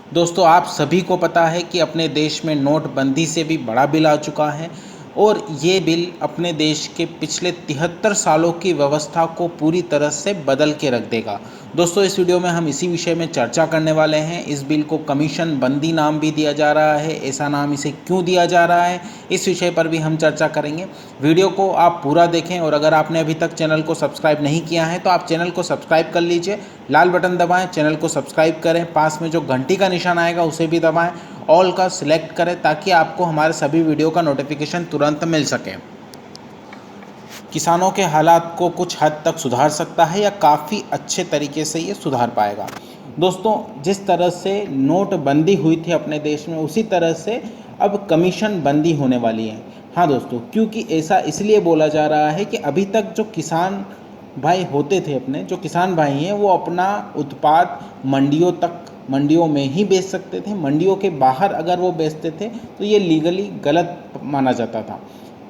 दोस्तों आप सभी को पता है कि अपने देश में नोटबंदी से भी बड़ा बिल आ चुका है और ये बिल अपने देश के पिछले 73 सालों की व्यवस्था को पूरी तरह से बदल के रख देगा। दोस्तों इस वीडियो में हम इसी विषय में चर्चा करने वाले हैं। इस बिल को कमीशन बंदी नाम भी दिया जा रहा है, ऐसा नाम इसे क्यों दिया जा रहा है, इस विषय पर भी हम चर्चा करेंगे। वीडियो को आप पूरा देखें और अगर आपने अभी तक चैनल को सब्सक्राइब नहीं किया है तो आप चैनल को सब्सक्राइब कर लीजिए, लाल बटन दबाएं, चैनल को सब्सक्राइब करें, पास में जो घंटी का निशान आएगा उसे भी दबाएं, ऑल का सिलेक्ट करें ताकि आपको हमारे सभी वीडियो का नोटिफिकेशन तुरंत मिल सके। किसानों के हालात को कुछ हद तक सुधार सकता है या काफ़ी अच्छे तरीके से ये सुधार पाएगा। दोस्तों जिस तरह से नोटबंदी हुई थी अपने देश में उसी तरह से अब कमीशन बंदी होने वाली है। हाँ दोस्तों, क्योंकि ऐसा इसलिए बोला जा रहा है कि अभी तक जो किसान भाई होते थे, अपने जो किसान भाई हैं, वो अपना उत्पाद मंडियों में ही बेच सकते थे। मंडियों के बाहर अगर वो बेचते थे तो ये लीगली गलत माना जाता था।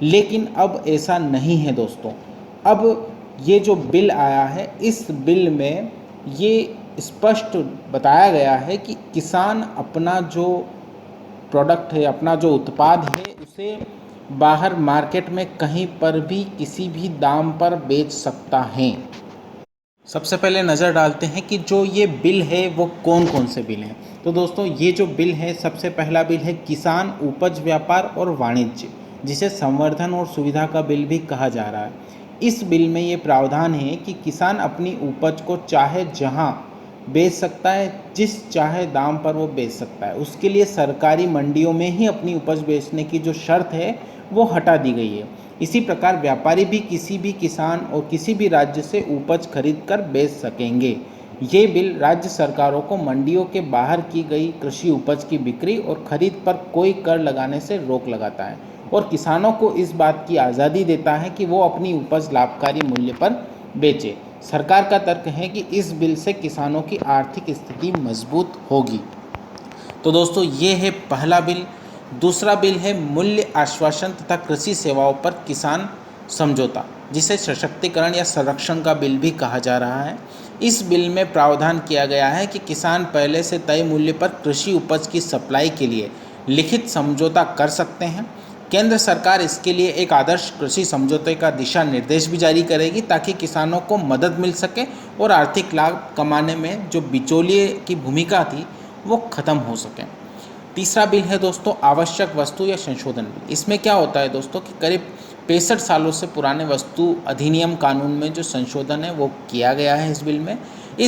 लेकिन अब ऐसा नहीं है दोस्तों। अब ये जो बिल आया है, इस बिल में ये स्पष्ट बताया गया है कि किसान अपना जो प्रोडक्ट है, अपना जो उत्पाद है, उसे बाहर मार्केट में कहीं पर भी किसी भी दाम पर बेच सकता है। सबसे पहले नज़र डालते हैं कि जो ये बिल है वो कौन कौन से बिल हैं। तो दोस्तों ये जो बिल है, सबसे पहला बिल है किसान उपज व्यापार और वाणिज्य, जिसे संवर्धन और सुविधा का बिल भी कहा जा रहा है। इस बिल में ये प्रावधान है कि किसान अपनी उपज को चाहे जहां बेच सकता है, जिस चाहे दाम पर वो बेच सकता है। उसके लिए सरकारी मंडियों में ही अपनी उपज बेचने की जो शर्त है वो हटा दी गई है। इसी प्रकार व्यापारी भी किसी भी किसान और किसी भी राज्य से उपज खरीद कर बेच सकेंगे। ये बिल राज्य सरकारों को मंडियों के बाहर की गई कृषि उपज की बिक्री और खरीद पर कोई कर लगाने से रोक लगाता है और किसानों को इस बात की आज़ादी देता है कि वो अपनी उपज लाभकारी मूल्य पर बेचे। सरकार का तर्क है कि इस बिल से किसानों की आर्थिक स्थिति मजबूत होगी। तो दोस्तों ये है पहला बिल। दूसरा बिल है मूल्य आश्वासन तथा कृषि सेवाओं पर किसान समझौता, जिसे सशक्तिकरण या संरक्षण का बिल भी कहा जा रहा है। इस बिल में प्रावधान किया गया है कि किसान पहले से तय मूल्य पर कृषि उपज की सप्लाई के लिए लिखित समझौता कर सकते हैं। केंद्र सरकार इसके लिए एक आदर्श कृषि समझौते का दिशा निर्देश भी जारी करेगी ताकि किसानों को मदद मिल सके और आर्थिक लाभ कमाने में जो बिचौलिए की भूमिका थी वो खत्म हो सके। तीसरा बिल है दोस्तों आवश्यक वस्तु या संशोधन बिल। इसमें क्या होता है दोस्तों कि करीब 65 सालों से पुराने वस्तु अधिनियम कानून में जो संशोधन है वो किया गया है इस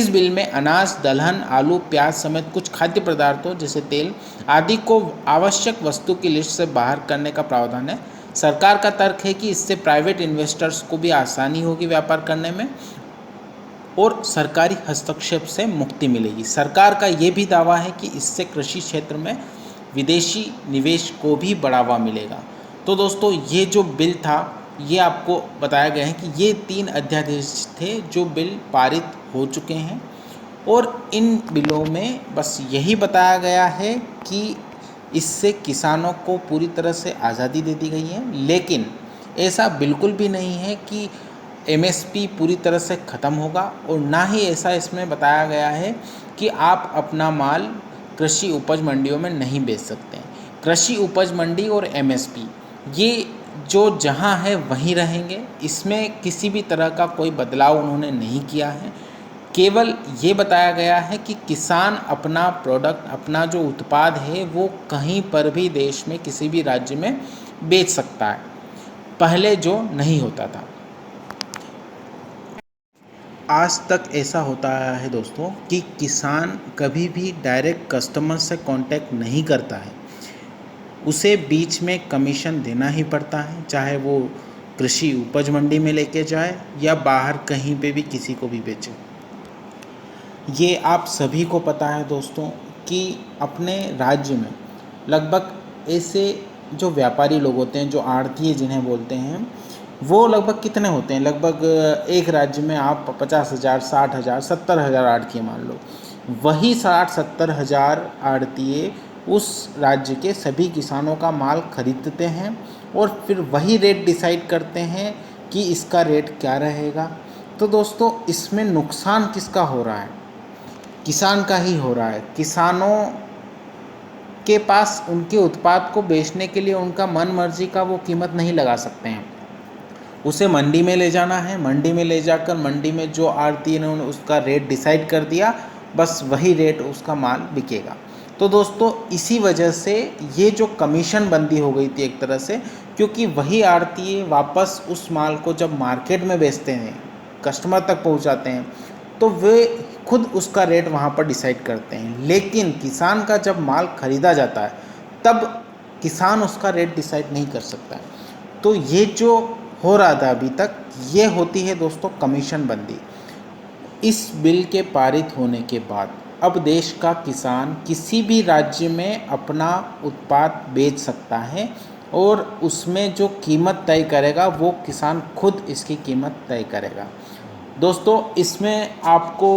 बिल में अनाज, दलहन, आलू, प्याज समेत कुछ खाद्य पदार्थों जैसे तेल आदि को आवश्यक वस्तु की लिस्ट से बाहर करने का प्रावधान है। सरकार का तर्क है कि इससे प्राइवेट इन्वेस्टर्स को भी आसानी होगी व्यापार करने में और सरकारी हस्तक्षेप से मुक्ति मिलेगी। सरकार का ये भी दावा है कि इससे कृषि क्षेत्र में विदेशी निवेश को भी बढ़ावा मिलेगा। तो दोस्तों ये जो बिल था, ये आपको बताया गया है कि ये 3 अध्यादेश थे जो बिल पारित हो चुके हैं और इन बिलों में बस यही बताया गया है कि इससे किसानों को पूरी तरह से आज़ादी दे दी गई है। लेकिन ऐसा बिल्कुल भी नहीं है कि एमएसपी पूरी तरह से ख़त्म होगा और ना ही ऐसा इसमें बताया गया है कि आप अपना माल कृषि उपज मंडियों में नहीं बेच सकते हैं। कृषि उपज मंडी और एमएसपी ये जो जहां है वहीं रहेंगे, इसमें किसी भी तरह का कोई बदलाव उन्होंने नहीं किया है। केवल ये बताया गया है कि किसान अपना प्रोडक्ट, अपना जो उत्पाद है वो कहीं पर भी देश में किसी भी राज्य में बेच सकता है, पहले जो नहीं होता था। आज तक ऐसा होता आया है दोस्तों कि किसान कभी भी डायरेक्ट कस्टमर से कांटेक्ट नहीं करता है, उसे बीच में कमीशन देना ही पड़ता है, चाहे वो कृषि उपज मंडी में लेके जाए या बाहर कहीं पे भी किसी को भी बेचे। ये आप सभी को पता है दोस्तों कि अपने राज्य में लगभग ऐसे जो व्यापारी लोग होते हैं, जो आढ़तिये जिन्हें बोलते हैं, वो लगभग कितने होते हैं? लगभग एक राज्य में आप 50,000, 60,000, 70,000 आढ़तिये मान लो। वही 60-70 हज़ार आढ़तिये उस राज्य के सभी किसानों का माल खरीदते हैं और फिर वही रेट डिसाइड करते हैं कि इसका रेट क्या रहेगा। तो दोस्तों इसमें नुकसान किसका हो रहा है? किसान का ही हो रहा है। किसानों के पास उनके उत्पाद को बेचने के लिए उनका मन मर्जी का वो कीमत नहीं लगा सकते हैं। उसे मंडी में ले जाना है, मंडी में ले जाकर मंडी में जो आड़ती ने उसका रेट डिसाइड कर दिया, बस वही रेट उसका माल बिकेगा। तो दोस्तों इसी वजह से ये जो कमीशन बंदी हो गई थी एक तरह से, क्योंकि वही आड़ती वापस उस माल को जब मार्केट में बेचते हैं, कस्टमर तक पहुंचाते हैं, तो वे खुद उसका रेट वहाँ पर डिसाइड करते हैं। लेकिन किसान का जब माल खरीदा जाता है तब किसान उसका रेट डिसाइड नहीं कर सकता है। तो ये जो हो रहा था अभी तक, ये होती है दोस्तों कमीशन बंदी। इस बिल के पारित होने के बाद अब देश का किसान किसी भी राज्य में अपना उत्पाद बेच सकता है और उसमें जो कीमत तय करेगा वो किसान खुद इसकी कीमत तय करेगा। दोस्तों इसमें आपको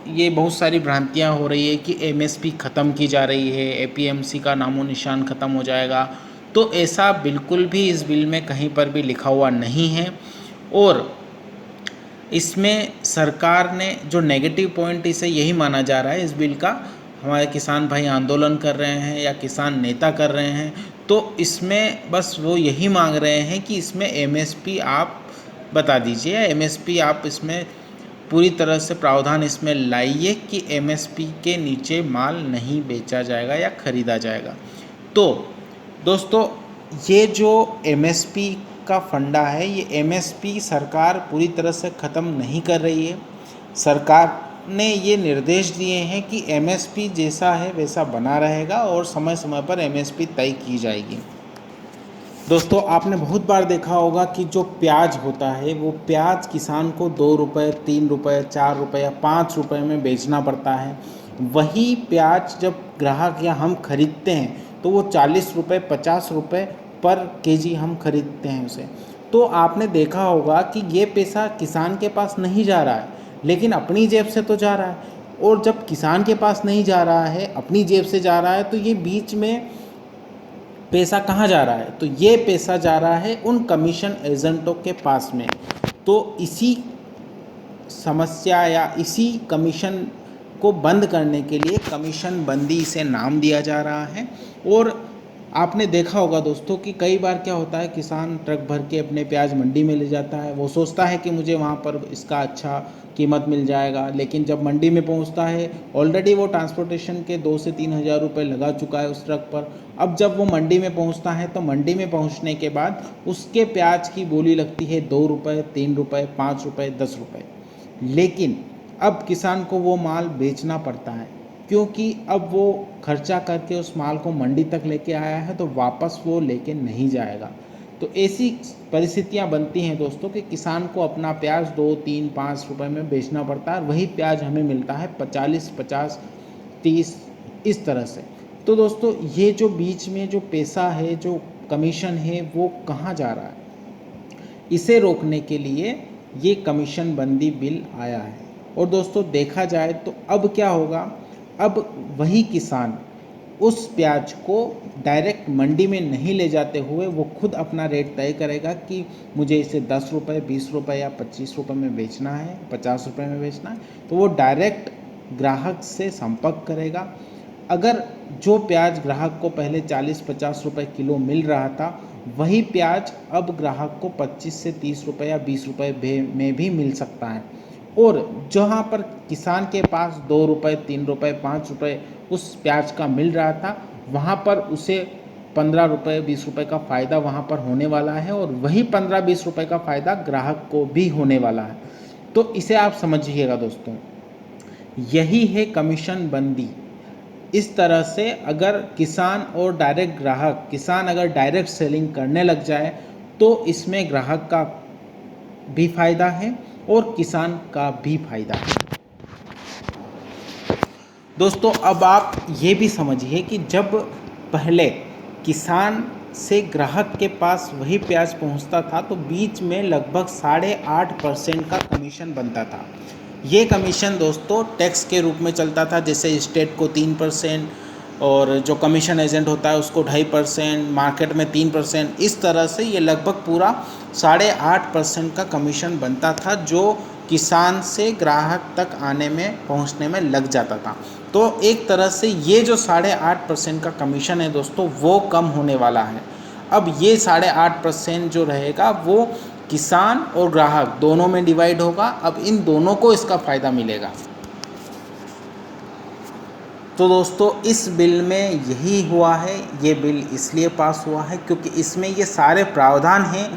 ये बहुत सारी भ्रांतियाँ हो रही है कि एमएसपी ख़त्म की जा रही है, एपीएमसी का नामो निशान ख़त्म हो जाएगा। तो ऐसा बिल्कुल भी इस बिल में कहीं पर भी लिखा हुआ नहीं है। और इसमें सरकार ने जो नेगेटिव पॉइंट इसे यही माना जा रहा है इस बिल का, हमारे किसान भाई आंदोलन कर रहे हैं या किसान नेता कर रहे हैं, तो इसमें बस वो यही मांग रहे हैं कि इसमें एमएसपी आप बता दीजिए, एमएसपी आप इसमें पूरी तरह से प्रावधान इसमें लाइए कि एमएसपी के नीचे माल नहीं बेचा जाएगा या ख़रीदा जाएगा। तो दोस्तों ये जो एमएसपी का फंडा है, ये एमएसपी सरकार पूरी तरह से ख़त्म नहीं कर रही है। सरकार ने ये निर्देश दिए हैं कि एमएसपी जैसा है वैसा बना रहेगा और समय समय पर एमएसपी तय की जाएगी। दोस्तों आपने बहुत बार देखा होगा कि जो प्याज होता है वो प्याज किसान को 2 रुपये, 3 रुपये, 4 रुपये या 5 रुपये में बेचना पड़ता है। वही प्याज जब ग्राहक या हम खरीदते हैं तो वो 40 रुपये, 50 रुपये पर केजी हम खरीदते हैं उसे। तो आपने देखा होगा कि ये पैसा किसान के पास नहीं जा रहा है, लेकिन अपनी जेब से तो जा रहा है। और जब किसान के पास नहीं जा रहा है, अपनी जेब से जा रहा है, तो ये बीच में पैसा कहाँ जा रहा है? तो ये पैसा जा रहा है उन कमीशन एजेंटों के पास में। तो इसी समस्या या इसी कमीशन को बंद करने के लिए कमीशन बंदी इसे नाम दिया जा रहा है। और आपने देखा होगा दोस्तों कि कई बार क्या होता है, किसान ट्रक भर के अपने प्याज मंडी में ले जाता है, वो सोचता है कि मुझे वहाँ पर इसका अच्छा कीमत मिल जाएगा, लेकिन जब मंडी में पहुँचता है ऑलरेडी वो ट्रांसपोर्टेशन के 2 से 3 हज़ार रुपये लगा चुका है उस ट्रक पर। अब जब वो मंडी में पहुँचता है तो मंडी में पहुँचने के बाद उसके प्याज की बोली लगती है 2 रुपये, 3 रुपये, 5 रुपये, 10 रुपये। लेकिन अब किसान को वो माल बेचना पड़ता है, क्योंकि अब वो खर्चा करके उस माल को मंडी तक लेके आया है तो वापस वो लेके नहीं जाएगा। तो ऐसी परिस्थितियां बनती हैं दोस्तों कि किसान को अपना प्याज 2, 3, 5 रुपए में बेचना पड़ता है। वही प्याज हमें मिलता है 40, 50, 30 इस तरह से। तो दोस्तों ये जो बीच में जो पैसा है, जो कमीशन है, वो कहाँ जा रहा है? इसे रोकने के लिए ये कमीशन बंदी बिल आया है। और दोस्तों देखा जाए तो अब क्या होगा, अब वही किसान उस प्याज को डायरेक्ट मंडी में नहीं ले जाते हुए वो खुद अपना रेट तय करेगा कि मुझे इसे 10 रुपये, 20 रुपये या 25 रुपये में बेचना है, 50 रुपये में बेचना है। तो वो डायरेक्ट ग्राहक से संपर्क करेगा। अगर जो प्याज ग्राहक को पहले 40-50 रुपये किलो मिल रहा था, वही प्याज अब ग्राहक को 25 से 30 रुपये या 20 रुपये में भी मिल सकता है। और जहाँ पर किसान के पास 2 रुपये, 3 रुपये, 5 रुपये उस प्याज का मिल रहा था, वहाँ पर उसे 15 रुपये, 20 रुपये का फ़ायदा वहाँ पर होने वाला है और वही 15-20 रुपये का फ़ायदा ग्राहक को भी होने वाला है। तो इसे आप समझिएगा दोस्तों, यही है कमीशन बंदी। इस तरह से अगर किसान और डायरेक्ट ग्राहक, किसान अगर डायरेक्ट सेलिंग करने लग जाए तो इसमें ग्राहक का भी फ़ायदा है और किसान का भी फायदा है। दोस्तों अब आप ये भी समझिए कि जब पहले किसान से ग्राहक के पास वही प्याज पहुंचता था तो बीच में लगभग 8.5% का कमीशन बनता था। ये कमीशन दोस्तों टैक्स के रूप में चलता था, जैसे स्टेट को 3% और जो कमीशन एजेंट होता है उसको 2.5%, मार्केट में 3%। इस तरह से ये लगभग पूरा 8.5% का कमीशन बनता था जो किसान से ग्राहक तक आने में पहुंचने में लग जाता था। तो एक तरह से ये जो 8.5% का कमीशन है दोस्तों वो कम होने वाला है। अब ये 8.5% जो रहेगा वो किसान और ग्राहक दोनों में डिवाइड होगा। अब इन दोनों को इसका फ़ायदा मिलेगा। तो दोस्तों इस बिल में यही हुआ है। ये बिल इसलिए पास हुआ है क्योंकि इसमें ये सारे प्रावधान हैं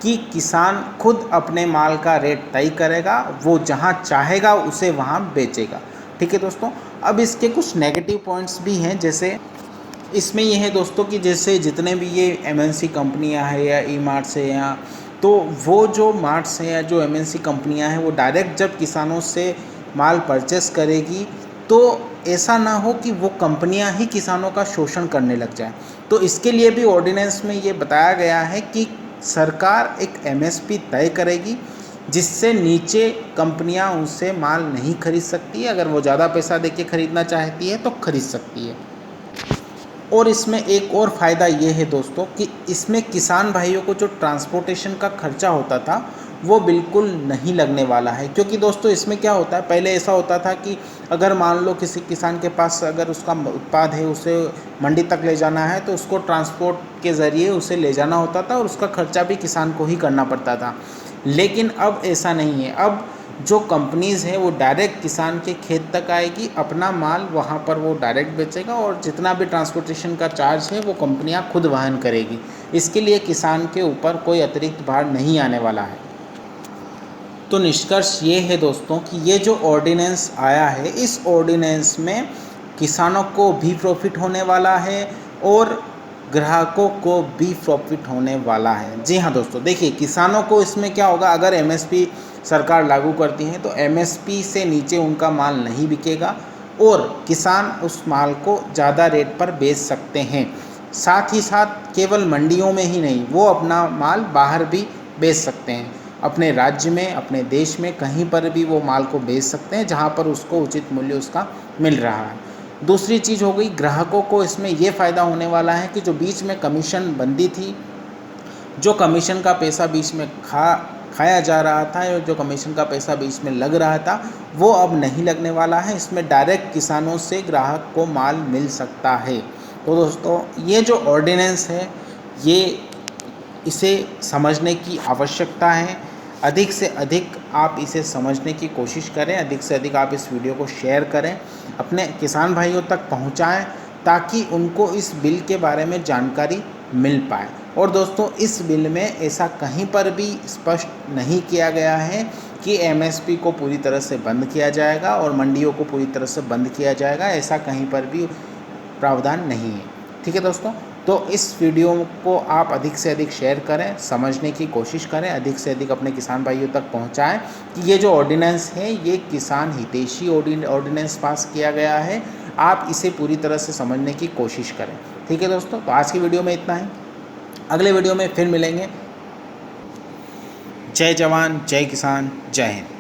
कि किसान खुद अपने माल का रेट तय करेगा, वो जहाँ चाहेगा उसे वहाँ बेचेगा। ठीक है दोस्तों। अब इसके कुछ नेगेटिव पॉइंट्स भी हैं, जैसे इसमें ये है दोस्तों कि जैसे जितने भी ये एमएनसी कंपनियां हैं या ई मार्ट्स है या तो वो जो मार्ट्स हैं या जो एमएनसी कंपनियां हैं वो डायरेक्ट जब किसानों से माल परचेस करेगी तो ऐसा ना हो कि वो कंपनियां ही किसानों का शोषण करने लग जाए। तो इसके लिए भी ऑर्डिनेंस में ये बताया गया है कि सरकार एक एमएसपी तय करेगी जिससे नीचे कंपनियां उनसे माल नहीं खरीद सकती है। अगर वो ज़्यादा पैसा देके खरीदना चाहती है तो खरीद सकती है। और इसमें एक और फ़ायदा ये है दोस्तों कि इसमें किसान भाइयों को जो ट्रांसपोर्टेशन का खर्चा होता था वो बिल्कुल नहीं लगने वाला है। क्योंकि दोस्तों इसमें क्या होता है, पहले ऐसा होता था कि अगर मान लो किसी किसान के पास अगर उसका उत्पाद है उसे मंडी तक ले जाना है तो उसको ट्रांसपोर्ट के ज़रिए उसे ले जाना होता था और उसका खर्चा भी किसान को ही करना पड़ता था। लेकिन अब ऐसा नहीं है। अब जो कंपनीज़ हैं वो डायरेक्ट किसान के खेत तक आएगी, अपना माल वहाँ पर वो डायरेक्ट बेचेगा और जितना भी ट्रांसपोर्टेशन का चार्ज है वो कंपनियाँ खुद वहन करेगी। इसके लिए किसान के ऊपर कोई अतिरिक्त भार नहीं आने वाला है। तो निष्कर्ष ये है दोस्तों कि ये जो ऑर्डिनेंस आया है इस ऑर्डिनेंस में किसानों को भी प्रॉफिट होने वाला है और ग्राहकों को भी प्रॉफिट होने वाला है। जी हाँ दोस्तों, देखिए किसानों को इसमें क्या होगा, अगर एमएसपी सरकार लागू करती है तो एमएसपी से नीचे उनका माल नहीं बिकेगा और किसान उस माल को ज़्यादा रेट पर बेच सकते हैं। साथ ही साथ केवल मंडियों में ही नहीं, वो अपना माल बाहर भी बेच सकते हैं। अपने राज्य में, अपने देश में कहीं पर भी वो माल को बेच सकते हैं जहाँ पर उसको उचित मूल्य उसका मिल रहा है। दूसरी चीज़ हो गई, ग्राहकों को इसमें ये फ़ायदा होने वाला है कि जो बीच में कमीशन बंदी थी, जो कमीशन का पैसा बीच में खाया जा रहा था और जो कमीशन का पैसा बीच में लग रहा था वो अब नहीं लगने वाला है। इसमें डायरेक्ट किसानों से ग्राहक को माल मिल सकता है। तो दोस्तों ये जो ऑर्डिनेंस है ये इसे समझने की आवश्यकता है। अधिक से अधिक आप इसे समझने की कोशिश करें, अधिक से अधिक आप इस वीडियो को शेयर करें, अपने किसान भाइयों तक पहुंचाएं ताकि उनको इस बिल के बारे में जानकारी मिल पाए। और दोस्तों इस बिल में ऐसा कहीं पर भी स्पष्ट नहीं किया गया है कि एमएसपी को पूरी तरह से बंद किया जाएगा और मंडियों को पूरी तरह से बंद किया जाएगा, ऐसा कहीं पर भी प्रावधान नहीं है। ठीक है दोस्तों, तो इस वीडियो को आप अधिक से अधिक शेयर करें, समझने की कोशिश करें, अधिक से अधिक अपने किसान भाइयों तक पहुंचाएं कि ये जो ऑर्डिनेंस है ये किसान हितैषी ऑर्डिनेंस पास किया गया है। आप इसे पूरी तरह से समझने की कोशिश करें। ठीक है दोस्तों, तो आज की वीडियो में इतना ही। अगले वीडियो में फिर मिलेंगे। जय जवान, जय किसान, जय हिंद।